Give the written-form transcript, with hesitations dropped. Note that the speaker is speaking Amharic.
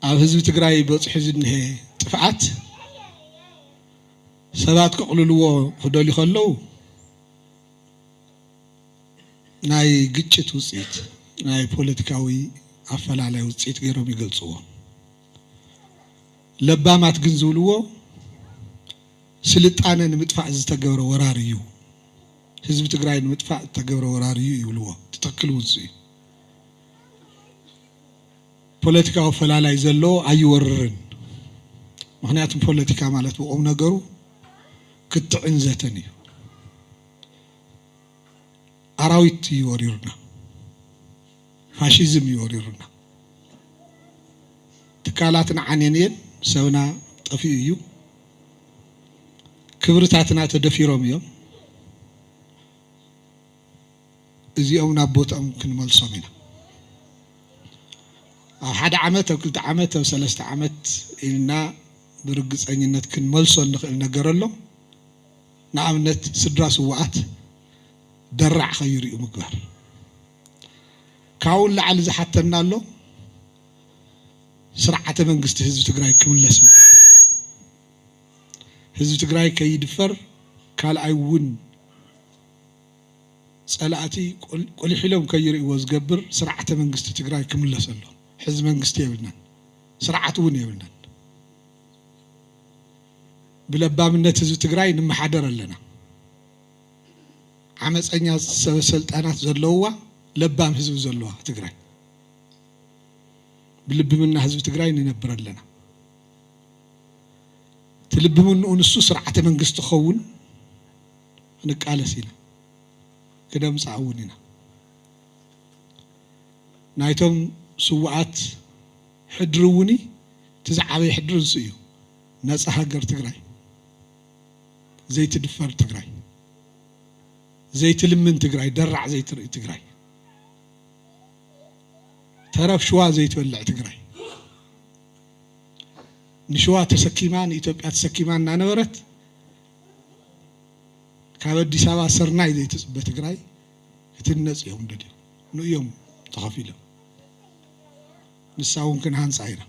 ኣብ ህዝቢ ትግራይ በጽሕ ዝንሄ ጥፍዓት ሰባት ከቕልልዎ ክደልዩ ከለዉ ናይ ግጭት ውጽኢት ናይ ፖለቲካዊ ኣፈላላይ ውጽኢት ገይሮም ይገልጽዎ ለባማት ግን ዝብልዎ ስልጣነ ንምጥፋዕ ዝተገብረ ወራር እዩ ህዝቢ ትግራይ ንምጥፋዕ ዝተገብረ ወራር እዩ ይብልዎ ትክክል ውጽኢ ፖለቲካዊ ኣፈላላይ ዘሎ ኣይወርርን ምክንያቱም ፖለቲካ ማለት ብቁም ነገሩ ክትዕንዘተን እዩ አራዊት ይወሪሩና ፋሺዝም ይወሪሩና ትካላትና ዓኔኔን ሰውና ጠፊ እዩ ክብርታትና ተደፊሮም እዮም እዚኦም ናብ ቦታኦም ክንመልሶም ኢና ኣብ ሓደ ዓመት ኣብ ክልተ ዓመት ኣብ ሰለስተ ዓመት ኢልና ብርግጸኝነት ክንመልሶ ንኽእል ነገር ኣሎ ንኣብነት ስድራ ስዋዓት ደራዕ ኸይርኡ ምግባር ካብኡ ላዕሊ ዝሓተና ኣሎ ስርዓተ መንግስቲ ህዝቢ ትግራይ ክምለስ ህዝቢ ትግራይ ከይድፈር ካልኣይ እውን ጸላእቲ ቆሊሕሎም ከይርእዎ ዝገብር ስርዓተ መንግስቲ ትግራይ ክምለስ ኣሎ ህዝቢ መንግስቲ የብልናን ስርዓት እውን የብልናን ብለባምነት ህዝቢ ትግራይ ንመሓደር ኣለና ዓመፀኛ ሰበስልጣናት ዘለውዋ ለባም ህዝቢ ዘለዋ ትግራይ ብልብምና ህዝቢ ትግራይ ንነብር ኣለና ትልብምኑ ንሱ ስርዓተ መንግስቲ ኸውን ንቃለስ ኢና ክደምፃ እውን ኢና ናይቶም ስዋዓት ሕድሪ ውኒ ትዝዓበይ ሕድሪ ንሱ እዩ ነፃ ሃገር ትግራይ ዘይትድፈር ትግራይ ዘይትልምን ትግራይ ደራዕ ዘይትርኢ ትግራይ ተረፍ ሸዋ ዘይትበልዕ ትግራይ ንሸዋ ተሰኪማ ንኢትዮጵያ ተሰኪማ እናነበረት ካብ አዲስ አበባ ስርናይ ዘይትጽበ ትግራይ ክትነጽ እዮም ደልዮም ንእዮም ተኸፊሎም ንሳውን ክንሃንፃ ኢና